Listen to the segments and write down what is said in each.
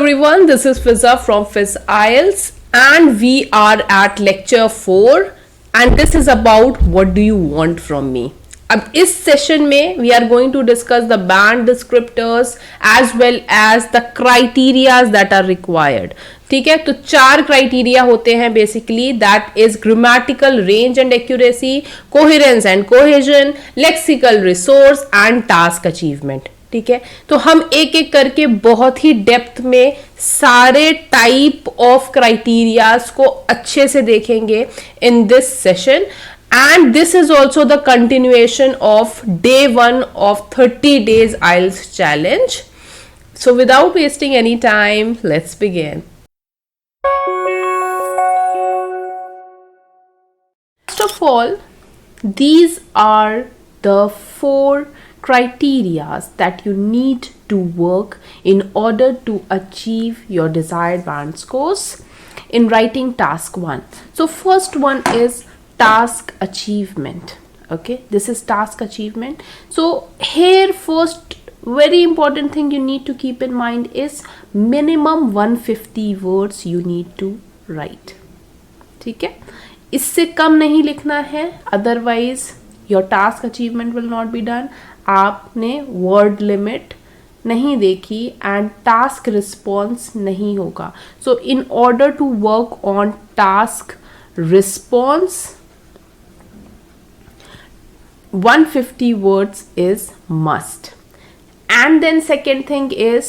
everyone, this is Fiza from Fiz IELTS and we are at lecture 4 and this is about what do you want from me. अब इस session में we are going to discuss the band descriptors as well as the criterias that are required. ठीक है, तो 4 criteria होते हैं basically, that is grammatical range and accuracy, coherence and cohesion, lexical resource and task achievement. ठीक है, तो हम एक एक करके बहुत ही डेप्थ में सारे टाइप ऑफ क्राइटेरियाज को अच्छे से देखेंगे in this session. And this is also the continuation of day 1 of 30 days IELTS challenge. So without wasting any time, let's begin. First of all, these are the 4 criteria that you need to work in order to achieve your desired band scores in writing task 1. So first one is task achievement. Okay, this is task achievement. So here first very important thing you need to keep in mind is minimum 150 words you need to write. ठीक है, इससे कम नहीं लिखना है, otherwise your task achievement will not be done. आपने word limit नहीं देखी and task response नहीं होगा. So in order to work on task response, 150 words is must. And then second thing is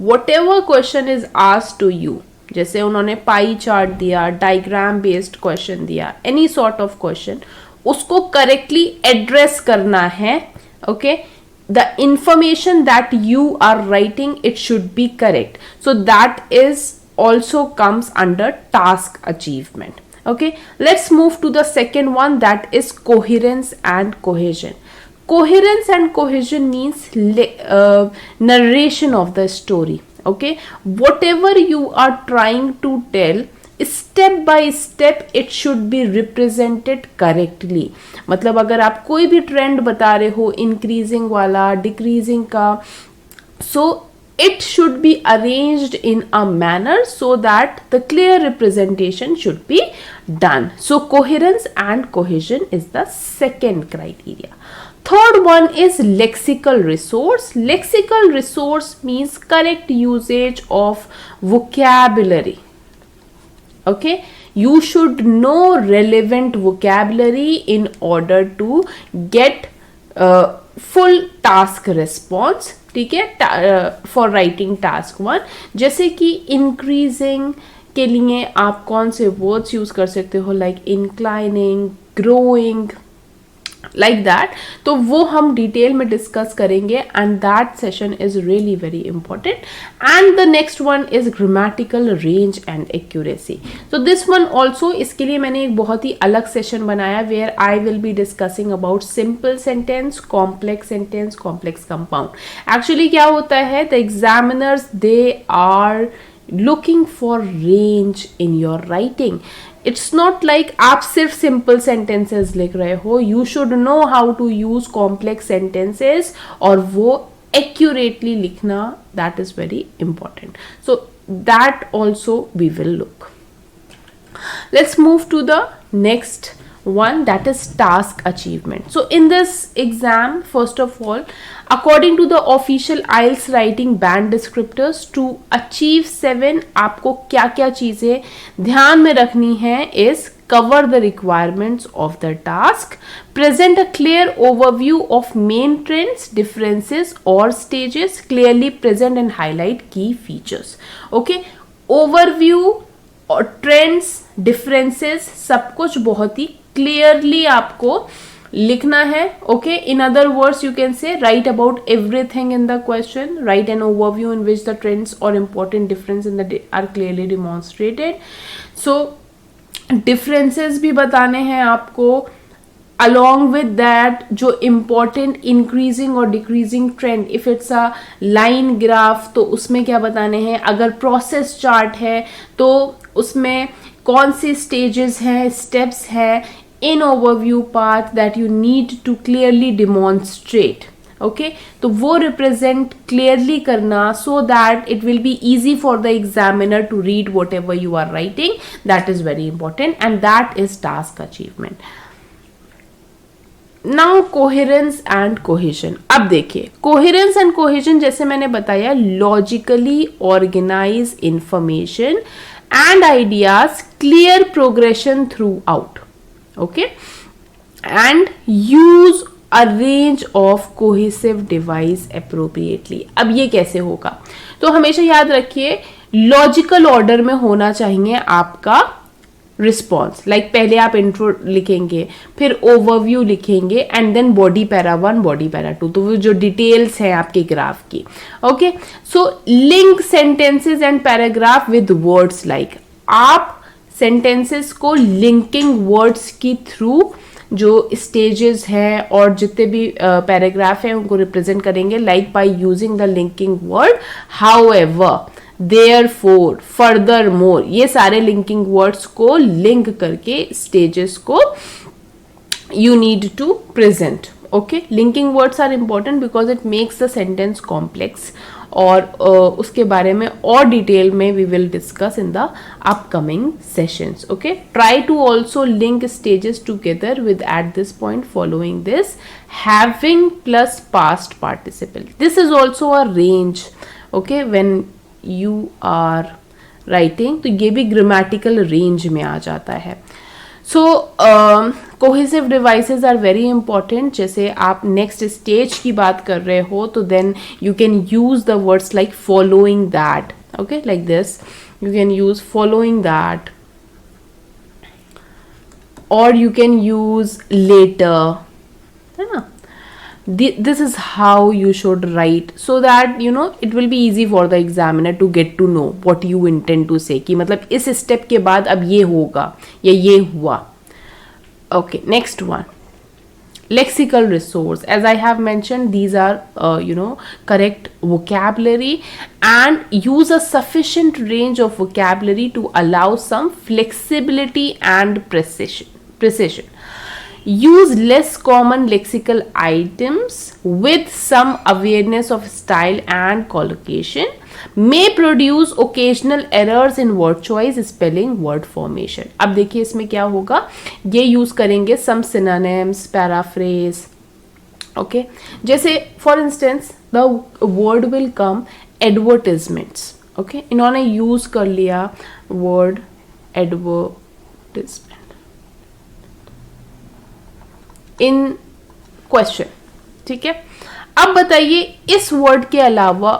whatever question is asked to you, जैसे उन्होंने pie chart दिया, diagram based question दिया, any sort of question, उसको correctly address करना है. Okay, the information that you are writing, it should be correct. So that is also comes under task achievement. Okay, let's move to the second one, that is coherence and cohesion. Coherence and cohesion means narration of the story. Okay, whatever you are trying to tell, step by step it should be represented correctly. मतलब अगर आप कोई भी trend बता रहे हो, increasing वाला, decreasing का, so it should be arranged in a manner so that the clear representation should be done. So coherence and cohesion is the second criteria. Third one is lexical resource. Lexical resource means correct usage of vocabulary. Okay, you should know relevant vocabulary in order to get full task response. ठीक है, for writing task 1, जैसे कि increasing के लिए आप कौन से words use कर सकते हो, like inclining, growing, like that. तो वो हम डिटेल में डिस्कस करेंगे and that session is really very important. And the next one is grammatical range and accuracy. तो दिस वन ऑल्सो, इसके लिए मैंने एक बहुत ही अलग सेशन बनाया where I will be discussing about simple sentence, complex compound. Actually क्या होता है, the examiners they are looking for range in your writing. It's not like आप सिर्फ सिंपल सेंटेंसेस लिख रहे हो, you should know how to use complex sentences और वो accurately लिखना, that is very important. So that also we will look. Let's move to the next one, that is task achievement. So in this exam, first of all, according to the official IELTS writing band descriptors, to achieve 7 आपको क्या क्या चीजें ध्यान में रखनी है is cover the requirements of the task, present a clear overview of main trends, differences or stages, clearly present and highlight key features. Okay, overview और trends, differences, सब कुछ बहुत ही क्लियरली आपको लिखना है. Okay, in other words you can say write about everything in the question, write an overview in which the trends और important difference in the are clearly demonstrated. So differences भी बताने हैं आपको. along with that, जो important increasing और decreasing trend, if it's a line graph तो उसमें क्या बताने हैं, अगर process chart है तो उसमें कौन से stages हैं, steps हैं, in overview part that you need to clearly demonstrate. Okay तो वो रिप्रेजेंट क्लियरली करना so that it will be easy for the examiner to read whatever you are writing. That is very important and that is task achievement. Now coherence and cohesion. अब देखिए coherence and cohesion जैसे मैंने बताया logically organise information and ideas, clear progression throughout, okay, and use a range of cohesive device appropriately. अब ये कैसे होगा? तो हमेशा याद रखिए लॉजिकल ऑर्डर में होना चाहिए आपका रिस्पॉन्स. लाइक पहले आप इंट्रो लिखेंगे, फिर ओवरव्यू लिखेंगे and then body para 1 body para 2, तो वो जो डिटेल्स हैं आपके ग्राफ की. Okay so link sentences and paragraph with words. Like आप सेंटेंसेस को लिंकिंग वर्ड्स की थ्रू जो स्टेजेस हैं और जितने भी पैराग्राफ हैं उनको रिप्रेजेंट करेंगे like by using the linking word. However, therefore, furthermore, ये सारे लिंकिंग वर्ड्स को लिंक करके स्टेजेस को you need to present. Okay, linking words are important because it makes the sentence complex. और उसके बारे में और डिटेल में we will discuss in the upcoming sessions. Okay, try to also link stages together with at this point following this having plus past participle. This is also a range. Okay, when you are writing तो ये भी grammatical range में आ जाता है. So cohesive devices are very important. जैसे आप next stage की बात कर रहे हो तो then you can use the words like following that. Okay, like this you can use following that or you can use later, है ना. This is how you should write so that you know it will be easy for the examiner to get to know what you intend to say कि मतलब इस step के बाद अब ये होगा या ये हुआ. Okay, next one, lexical resource. As I have mentioned, these are correct vocabulary and use a sufficient range of vocabulary to allow some flexibility and precision. Use less common lexical items with some awareness of style and collocation. May produce occasional errors in word choice, spelling, word formation. अब देखिए इसमें क्या होगा, ये use करेंगे some synonyms, paraphrase. Okay, जैसे for instance the word will come advertisements. Okay, इन्होंने use कर लिया word advertisement इन क्वेश्चन. ठीक है, अब बताइए इस वर्ड के अलावा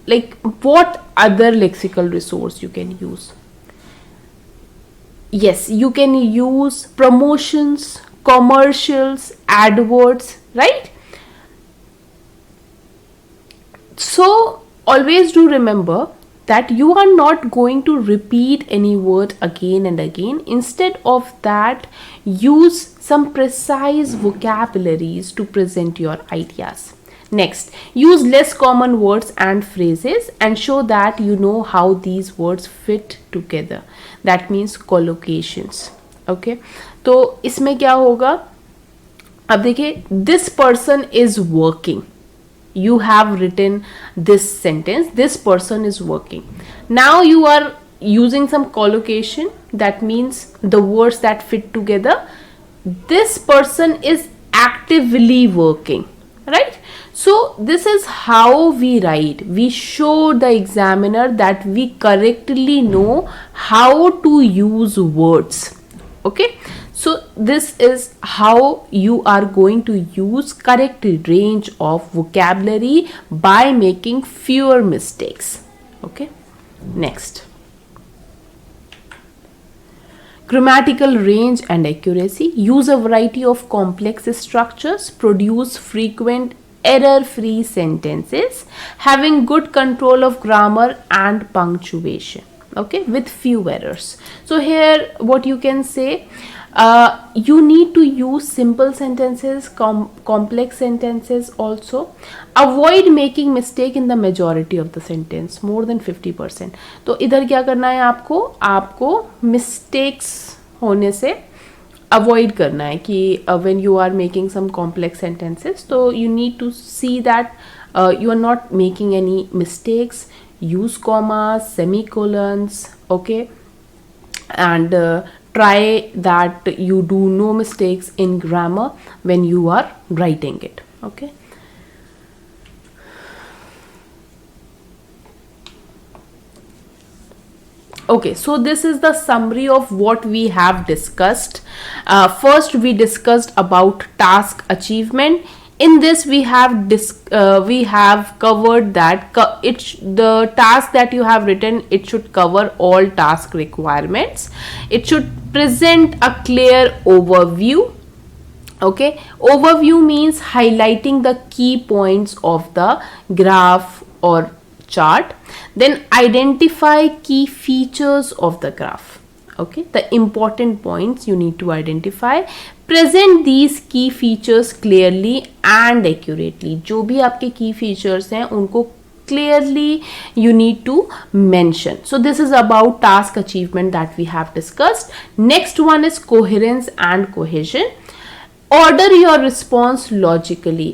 like what other lexical resource you can use. Yes, you can use promotions, commercials, adverts, right. So always do remember that you are not going to repeat any word again and again. Instead of that, use some precise vocabularies to present your ideas. Next, use less common words and phrases and show that you know how these words fit together. That means collocations. Okay, तो इसमें क्या होगा, अब देखिए this person is working. You have written this sentence, this person is working. Now you are using some collocation, that means the words that fit together. This person is actively working, right? So this is how we write. We show the examiner that we correctly know how to use words. Okay, so this is how you are going to use correct range of vocabulary by making fewer mistakes. Okay, next, grammatical range and accuracy. Use a variety of complex structures, produce frequent error-free sentences, having good control of grammar and punctuation. Okay, with few errors. So here what you can say, you need to use simple sentences, complex sentences also. Avoid making mistake in the majority of the sentence, more than 50%. तो इधर क्या करना है आपको mistakes होने से avoid करना है कि when you are making some complex sentences, तो you need to see that you are not making any mistakes. Use commas, semicolons, okay, and try that you do no mistakes in grammar when you are writing it, okay. Okay, so this is the summary of what we have discussed. First, we discussed about task achievement. In this, we have covered that the task that you have written, it should cover all task requirements. It should present a clear overview. Okay, overview means highlighting the key points of the graph or chart. Then identify key features of the graph. Okay, the important points you need to identify. Present these key features clearly and accurately. जो भी आपके key features हैं उनको clearly you need to mention. So this is about task achievement that we have discussed. Next one is coherence and cohesion. Order your response logically.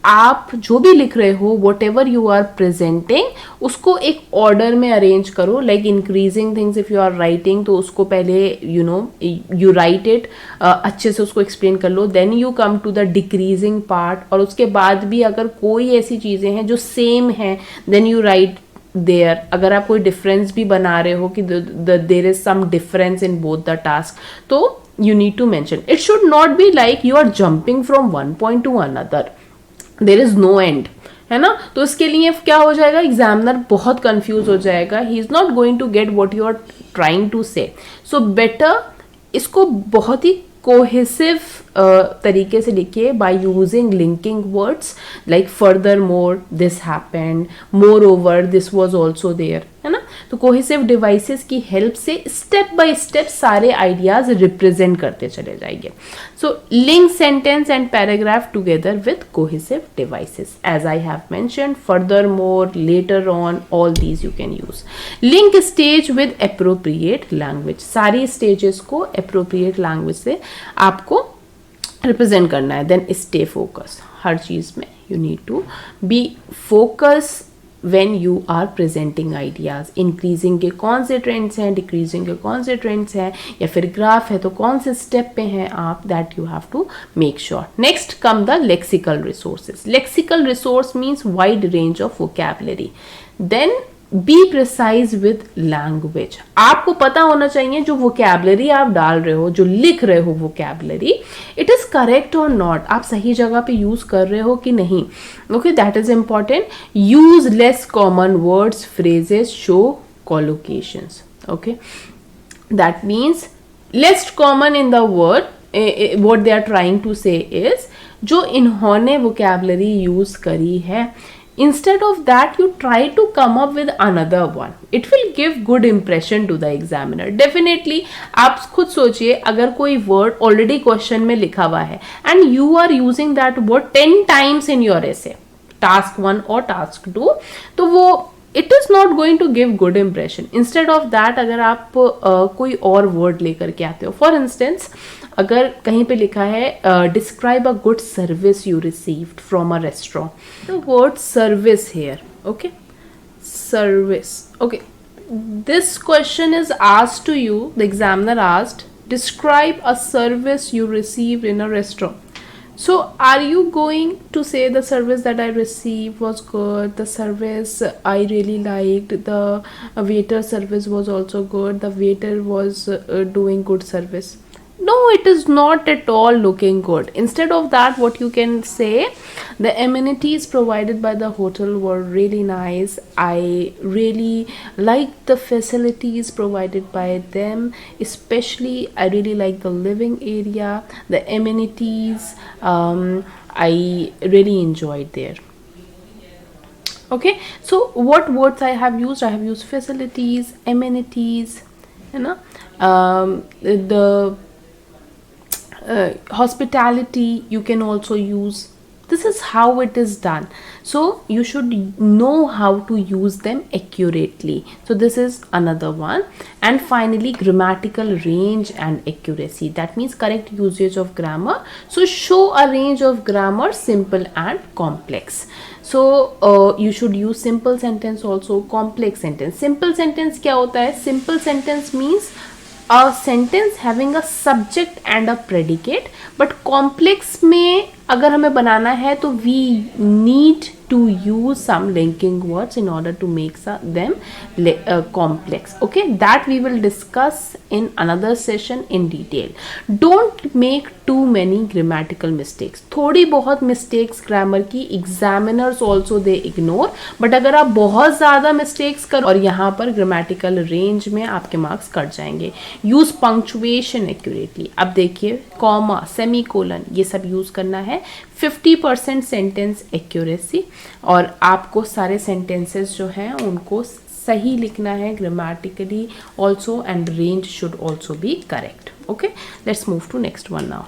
आप जो भी लिख रहे हो, whatever you are presenting, उसको एक ऑर्डर में arrange करो. Like increasing things if you are writing, तो उसको पहले यू राइट इट, अच्छे से उसको एक्सप्लेन कर लो. Then you come to the decreasing part, और उसके बाद भी अगर कोई ऐसी चीज़ें हैं जो सेम हैं, देन यू राइट देयर. अगर आप कोई डिफरेंस भी बना रहे हो कि there is some difference in both the task, तो you need to mention. It should not be like you are jumping from one point to another. There is no end, है ना. तो इसके लिए क्या हो जाएगा, एग्जामिनर बहुत कंफ्यूज हो जाएगा. He is not going to get what you are trying to say. So better इसको बहुत ही कोहेसिव तरीके से लिखिए by using linking words like furthermore, this happened, moreover, this was also there, है ना. तो कोहेसिव डिवाइसेस की help से स्टेप बाय स्टेप सारे आइडियाज रिप्रेजेंट करते चले जाएंगे. So link sentence and paragraph together with cohesive devices as I have mentioned. Furthermore, later on, all these you can use. Link stage with appropriate language. सारी stages को appropriate language से आपको represent करना है. Then stay focus. हर चीज में you need to be focus when you are presenting ideas. Increasing के कौन से ट्रेंड्स हैं, डिक्रीजिंग के कौन से ट्रेंड्स हैं, या फिर ग्राफ है तो कौन से स्टेप पे हैं आप, that you have to make sure. Next come the lexical resources. Lexical resource means wide range of vocabulary. Then be precise with language. आपको पता होना चाहिए जो वोकैबुलरी आप डाल रहे हो, जो लिख रहे हो वोकैबुलरी, इट इज करेक्ट और नॉट. आप सही जगह पे यूज कर रहे हो कि नहीं. Okay, that is important. Use less common words, phrases, show collocations. Okay, that means less common in the word. What they are trying to say is जो इन्होंने वोकैबुलरी यूज करी है, instead of that you try to come up with another one. It will give good impression to the examiner. Definitely आप खुद सोचिए, अगर कोई word already question में लिखा हुआ है and you are using that word 10 times in your essay, task 1 or task 2, तो वो it is not going to give good impression. Instead of that अगर आप कोई और word लेकर के आते हो, for instance अगर कहीं पे लिखा है describe a good service you received from a restaurant, the word service here. Okay, service. Okay, this question is asked to you, the examiner asked describe a service you received in a restaurant. So are you going to say the service that I received was good, the service I really liked, the waiter service was also good, the waiter was doing good service? No, it is not at all looking good. Instead of that, what you can say, the amenities provided by the hotel were really nice. I really liked the facilities provided by them. Especially, I really like the living area, the amenities. I really enjoyed there. Okay, so what words I have used? I have used facilities, amenities, you know, the hospitality. You can also use This is how it is done. So you should know how to use them accurately. So this is another one. And finally, grammatical range and accuracy. That means correct usage of grammar. So show a range of grammar, simple and complex. So you should use simple sentence also, complex sentence. Simple sentence क्या होता है? Simple sentence means a sentence having a subject and a predicate. But complex में अगर हमें बनाना है तो we need to use some linking words in order to make them complex. Okay, that we will discuss in another session in detail. Don't make too many grammatical mistakes. थोड़ी बहुत mistakes grammar की examiners also they ignore, but अगर आप बहुत ज़्यादा mistakes करो और यहाँ पर grammatical range में आपके marks कट जाएंगे. Use punctuation accurately. अब देखिए comma, semicolon ये सब use करना है. 50% सेंटेंस एक्यूरेसी, और आपको सारे सेंटेंसेस जो हैं उनको सही लिखना है grammatically also, and range should also be correct. Okay, let's move to next one now.